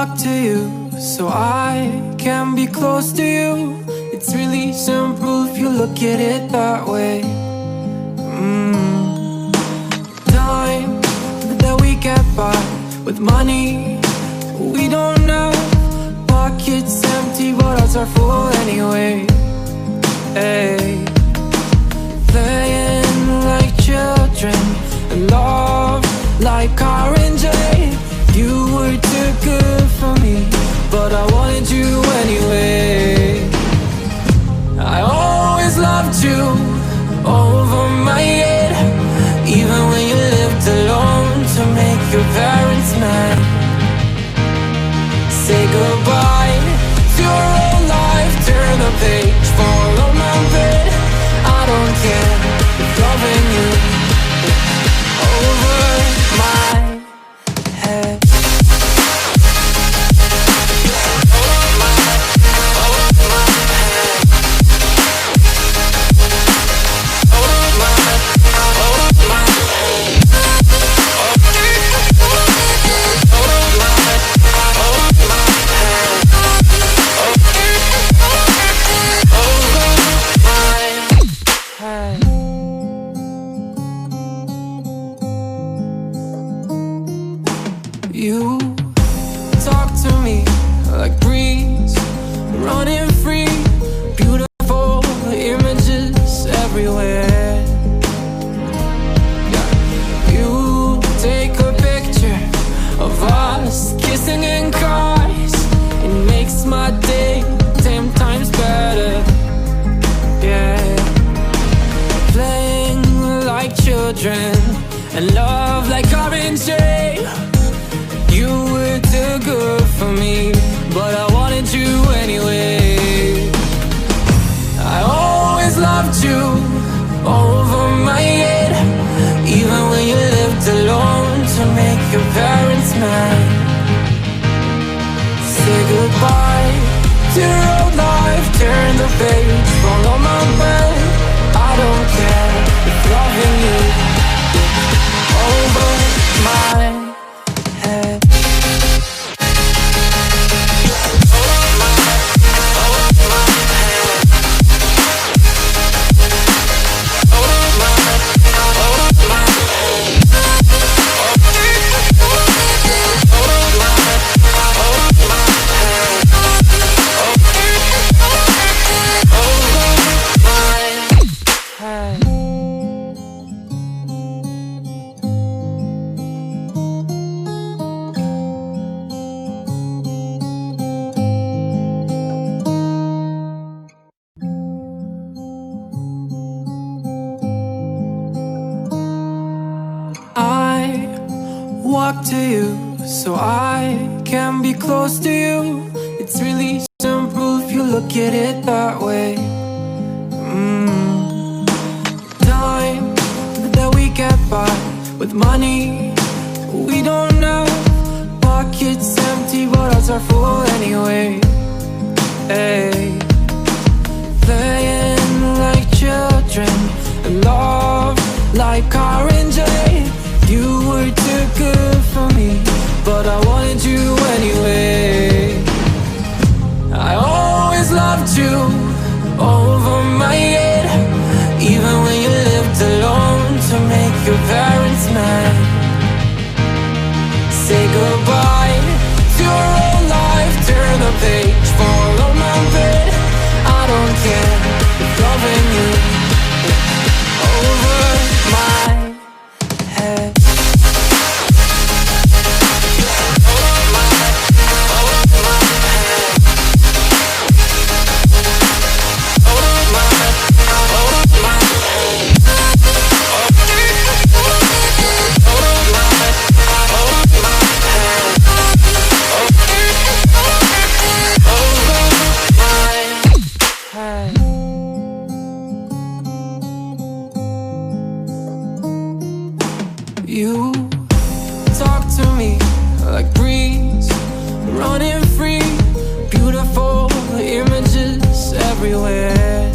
talk to you so I can be close to you. It's really simple if you look at it that way. Time that we get by with money we don't know. Pockets empty but hearts are full anyway. Hey, playing like children and love like R&J. You were too good for me, but I wanted you anyway. I always loved you over my head, even when you lived alone to make your parents mad. Say goodbye to your old life, turn the page, fall on my bed. I don't care if loving you over my head. You talk to me like breeze, running free, beautiful images everywhere. Yeah. You take a picture of us kissing in cars, it makes my day 10 times better. Yeah, playing like children and love like R&J. You were too good for me, but I wanted you anyway. I always loved you over my head, even when you lived alone to make your parents mad. Say goodbye to your old life, turn the page, fall on my bed. I don't care if loving you over my head. Walk to you so I can be close to you. It's really simple if you look at it that way. Time that we get by with money we don't know. Pockets empty but hearts are full anyway. Hey, playing like children and love like R&J. You were too good for me, but I wanted you anyway. I always loved you over my head, even when you lived alone to make your parents mad. Say goodbye to your old life, turn the page, fall on my bed. I don't care if loving you over my head. You talk to me like breeze, running free, beautiful images everywhere.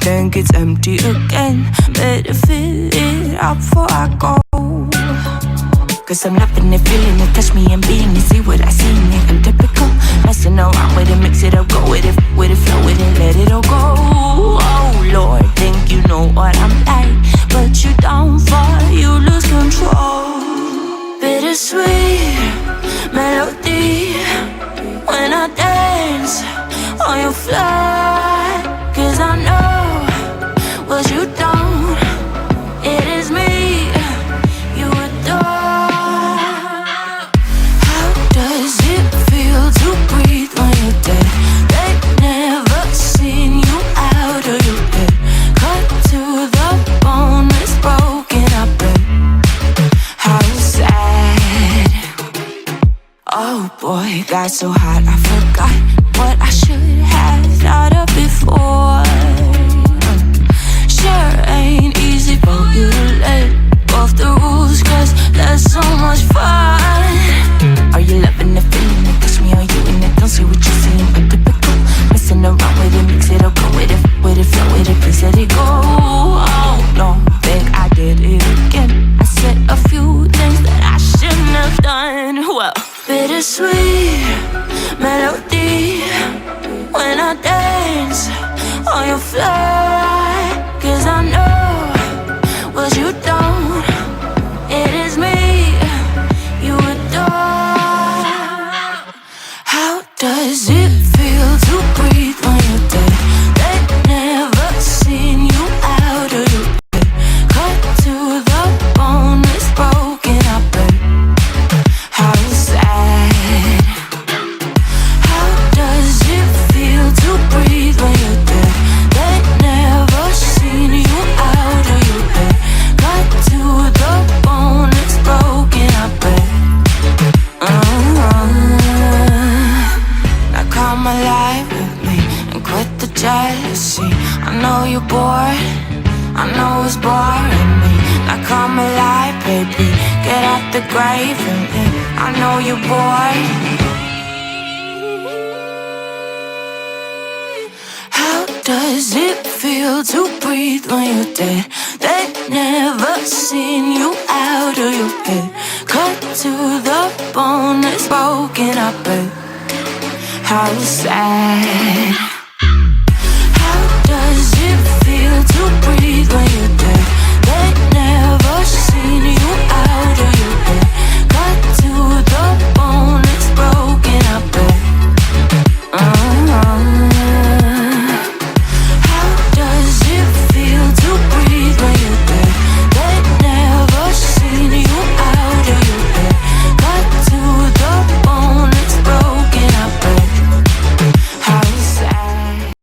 think it's empty again. Better fill it up before I go. Cause I'm loving it, feeling it, touch me and being it. See what I see in it, I'm typical. Messing around with it, mix it up, go with it, flow with it, let it all go. Oh Lord, think you know what I'm like, but you don't fall, you lose control. Bittersweet melody when I dance on your fly. Cause I know what you don't, it is me you adore. How does it feel to breathe when you're dead? They've never seen you out of your head. Cut to the bone, it's broken up and how sad. Oh boy, got so hot I forgot what I should have thought of before. Sure ain't easy for you to let go of the rules, cause there's so much fun. Are you loving the feeling it? Touch me, are you in it? Don't see what you're seeing, but typical. Messing around with it, mix it up, go with it, flow with it, please let it go. Oh no, think I did it again. I said a few things that I shouldn't have done. Well, bittersweet melody when I dance on your fly. Cause I know what you don't, it is me you adore. How does it feel to breathe when you're dead? They've never seen you out of your bed. Cut to the bone, it's broken up and how sad. How does it feel to breathe when you're dead? They've never seen you out of your bed. Cut to the bone, it's broken up and now come alive with me and quit the jealousy. I know you're bored, I know it's boring me. Now come alive, baby, get out the grave and I know you're bored. How does it feel to breathe when you're dead? They've never seen you out of your head. Cut to the bone, it's broken up and how sad.